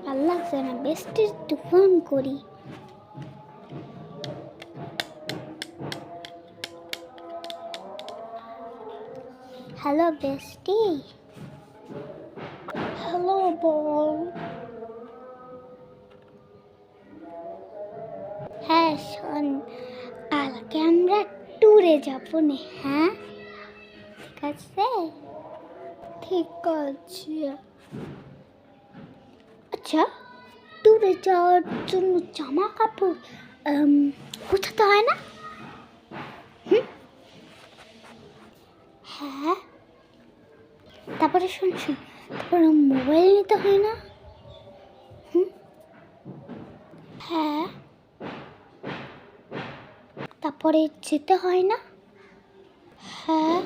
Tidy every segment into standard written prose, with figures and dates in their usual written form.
ভাল লাগছে না, বেস্ট একটু ফোন করি। হ্যালো বেস্টি। হ্যালো বল। হ্যাঁ শোন, কালকে আমরা ট্যুরে যাবো না? হ্যাঁ ঠিক আছে, ঠিক আছে। আচ্ছা, ট্যুরে যাওয়ার জন্য জামা কাপড় গোছাতে হয় না? হ্যাঁ, তারপরে শোন, তারপরে মোবাইল নিতে হয় না? হ্যাঁ, তারপরে যেতে হয় না? হ্যাঁ,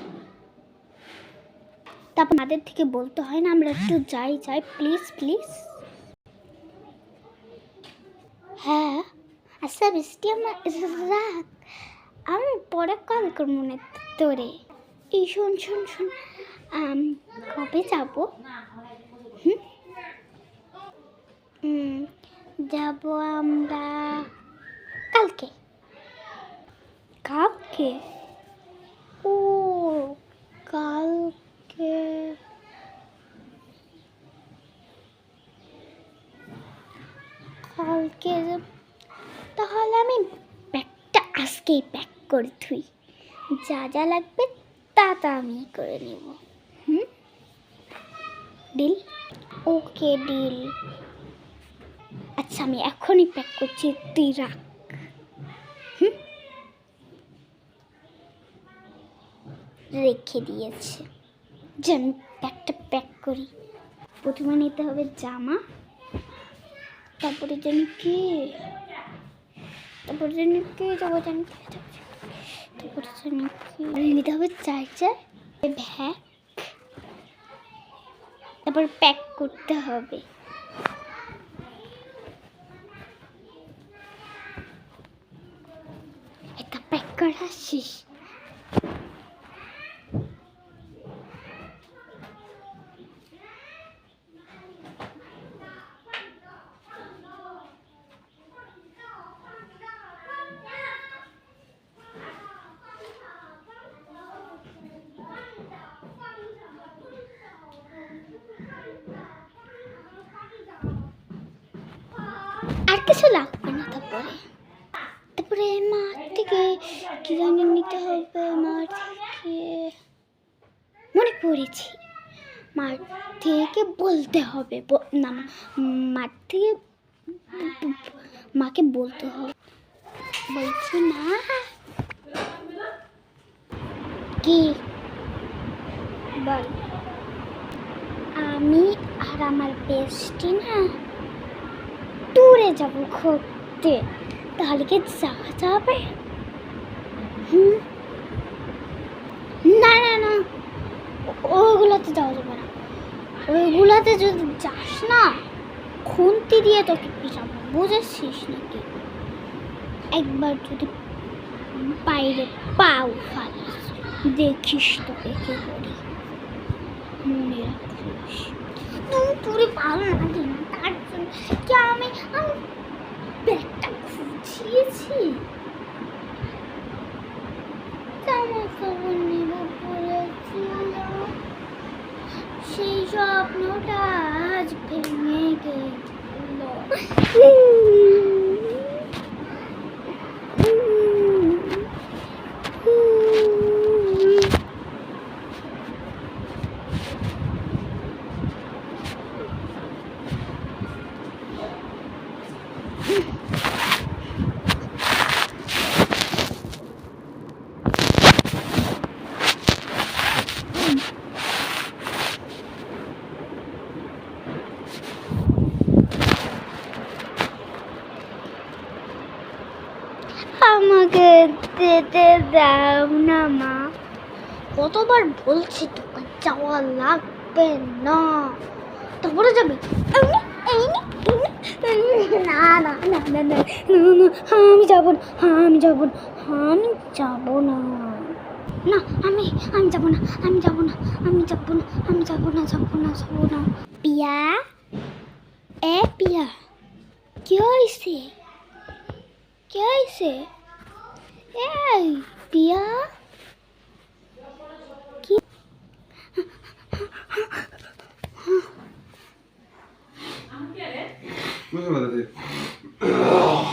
তারপর আমাদের থেকে বলতে হয় না আমরা একটু যাই প্লিজ প্লিজ? হ্যাঁ। আচ্ছা বৃষ্টি, আমার রাখ, আমি পরে কল করবো না তোরে। এই শোন, কবে যাবো? যাব আমরা কালকে। কালকে? ও কালকে, তাহলে আমি ব্যাগটা আজকেই প্যাক করে থুই, যা যা লাগবে তা আমি করে নেব। ডিল? Okay deal. আচ্ছা আমি এখনই প্যাক করছি, তুই রাখ। রেখে দিয়েছে, যে আমি ব্যাগটা প্যাক করি। প্রথমে নিতে হবে জামা, তারপরে জানি কি, তারপরে নিতে হবে চার্জার, ব্যাগ, তারপর প্যাক করতে হবে। এটা প্যাক করা শেষ। আর কিছু লাগবে না। তারপরে মার থেকে কি জানি নিতে হবে, মার থেকে মনে পড়েছি, মার থেকে বলতে হবে না, মার থেকে মাকে বলতে হবে। বলছি মা, কি বল? আমি আর আমার বেস্টি না ট্যুরে যাব ঘুরতে, তাহলে কি যাওয়া যাবে? না না না, ওইগুলোতে যাওয়া যাবে না। ওইগুলোতে যদি যাস না, খুন্তি দিয়ে তোকে পিটাবো, বুঝেছিস নাকি? একবার যদি বাইরে পাও ফালিস, দেখিস তোকে কি করি, মনে রাখিস। তুই ভালো লাগে না, তার জন্য কি আমি ব্যাগটা খুঁজিয়েছি, জামা কাপড় নেব বলেছিলাম, সেই স্বপ্নটা আজ ভেঙে গেল। আমাকে যেতে দাও না মা, কতবার বলছি তোকে যাওয়া লাগবে না, তারপরে যাবে। না না না না না, আমি যাব না, আমি যাব না, আমি যাব না, না আমি যাব না, আমি যাব না, আমি যাব না, আমি যাব না, যাব না, যাব না। পিয়া এক পিয়া কি হয়েছে কি হয়েছে এই পিয়া কি বুঝতে পারছি